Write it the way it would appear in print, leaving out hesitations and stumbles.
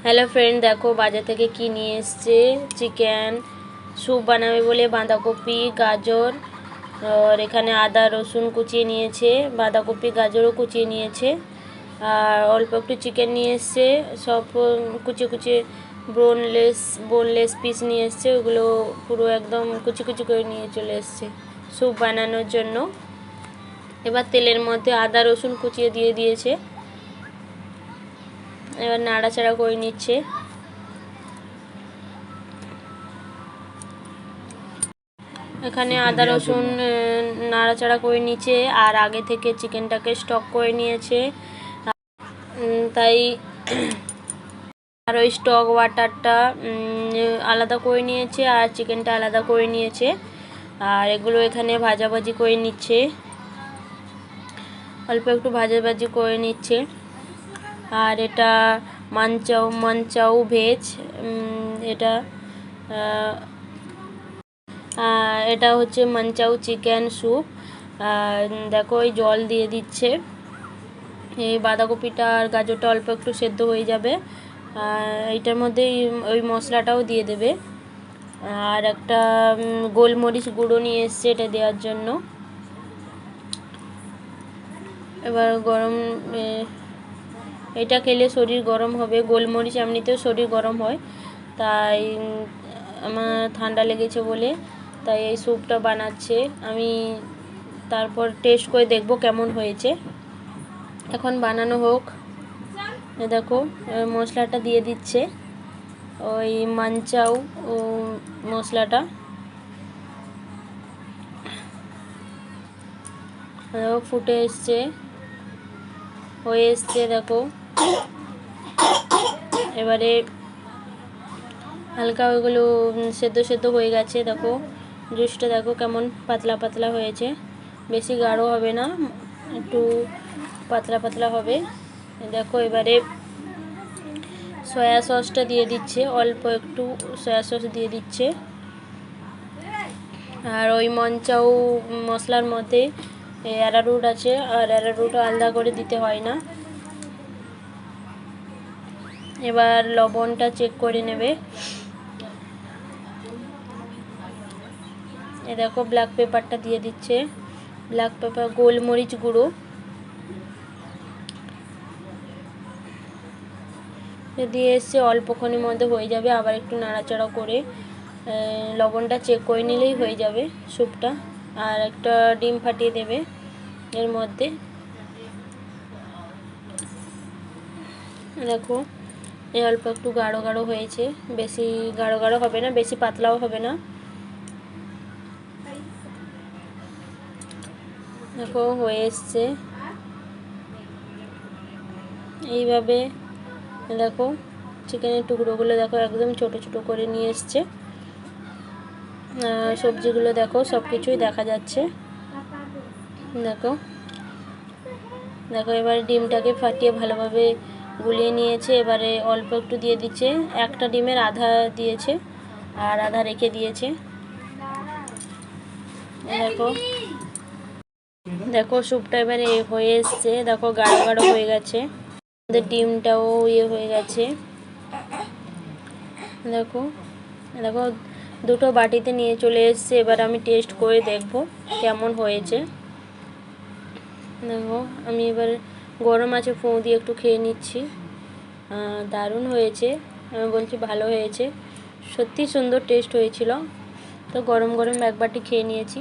Hello friend, দেখো বাজার থেকে কি নিয়ে এসছে। চিকেন স্যুপ বানাবে বলে বাঁধাকপি, গাজর, আর এখানে আদা রসুন কুচিয়ে নিয়েছে, বাঁধাকপি গাজরও কুচিয়ে নিয়েছে, আর অল্প একটু চিকেন নিয়ে এসছে। সব কুচিয়ে কুচিয়ে বোনলেস পিস নিয়ে এসছে। ওগুলো পুরো একদম কুচি কুচি করে নিয়ে চলে এসছে স্যুপ বানানোর জন্য। এবার তেলের মধ্যে আদা রসুন কুচিয়ে দিয়ে দিয়েছে। এবার নাড়াচাড়া করে নিচ্ছে। এখানে আদা রসুন নাড়াচাড়া করে নিচ্ছে, আর আগে থেকে চিকেনটাকে স্টক করে নিয়েছে, তাই আর ওই স্টক ওয়াটারটা আলাদা করে নিয়েছে, আর চিকেনটা আলাদা করে নিয়েছে। আর এগুলো এখানে ভাজাভাজি করে নিচ্ছে, অল্প একটু ভাজাভাজি করে নিচ্ছে। আর এটা মানচাও ভেজ, এটা হচ্ছে মানচাও চিকেন স্যুপ। দেখো এই জল দিয়ে দিচ্ছে। এই বাঁধাকপিটা আর গাজরটা অল্প একটু সেদ্ধ হয়ে যাবে, এইটার মধ্যে ওই মশলাটাও দিয়ে দেবে। আর একটা গোলমরিচ গুঁড়ো নিয়ে এসছে এটা দেওয়ার জন্য। এবার এটা খেলে শরীর গরম হবে। গোলমরিচ এমনিতেও শরীর গরম হয়, তাই আমার ঠান্ডা লেগেছে বলে তাই এই স্যুপটা বানাচ্ছে। আমি তারপর টেস্ট করে দেখব কেমন হয়েছে। এখন বানানো হোক। দেখো মশলাটা দিয়ে দিচ্ছে, ওই মানচাও মশলাটা। ফুটে এসছে, হয়ে এসছে। দেখো এবারে হালকা ওইগুলো সেদ্ধ হয়ে গেছে। দেখো জুসটা দেখো কেমন পাতলা পাতলা হয়েছে, বেশি গাঢ় হবে না, একটু পাতলা পাতলা হবে। দেখো এবারে সয়া সসটা দিয়ে দিচ্ছে, অল্প একটু সয়া সস দিয়ে দিচ্ছে। আর ওই মনচাও মশলার মধ্যে অ্যারারুট আছে, আর অ্যারারুট আলাদা করে দিতে হয় না। এবার লবণটা চেক করে নেবে। এ দেখো ব্ল্যাক পেপারটা দিয়ে দিচ্ছে, ব্ল্যাক পেপার, গোলমরিচ গুঁড়ো দিয়ে এসছে। অল্পক্ষণের মধ্যে হয়ে যাবে, আবার একটু নাড়াচাড়া করে লবণটা চেক করে নিলেই হয়ে যাবে স্যুপটা। আর একটা ডিম ফাটিয়ে দেবে এর মধ্যে। দেখো এই অল্প একটু গাঢ় গাঢ় হয়েছে, বেশি গাঢ় গাঢ় হবে না, বেশি পাতলাও হবে না। দেখো হয়ে এসছে এইভাবে। দেখো চিকেনের টুকরোগুলো দেখো একদম ছোট ছোট করে নিয়ে এসছে। সবজিগুলো দেখো সব কিছুই দেখা যাচ্ছে। দেখো দেখো এবারে ডিমটাকে ফাটিয়ে ভালোভাবে গুলিয়ে নিয়েছে। এবারে অল্প একটু দিয়ে দিচ্ছে, একটা ডিমের আধা দিয়েছে আর আধা রেখে দিয়েছে। দেখো দেখো স্যুপটা এবারে হয়ে এসছে। দেখো গাঢ় গাঢ় হয়ে গেছে, ডিমটাও হয়ে গেছে। দেখো দেখো দুটো বাটিতে নিয়ে চলে এসছে। এবার আমি টেস্ট করে দেখব কেমন হয়েছে। দেখো আমি এবার গরম আছে ফোঁ দিয়ে একটু খেয়ে নিচ্ছি। দারুণ হয়েছে, আমি বলছি ভালো হয়েছে, সত্যি সুন্দর টেস্ট হয়েছিল। তো গরম গরম এক বাটি খেয়ে নিয়েছি।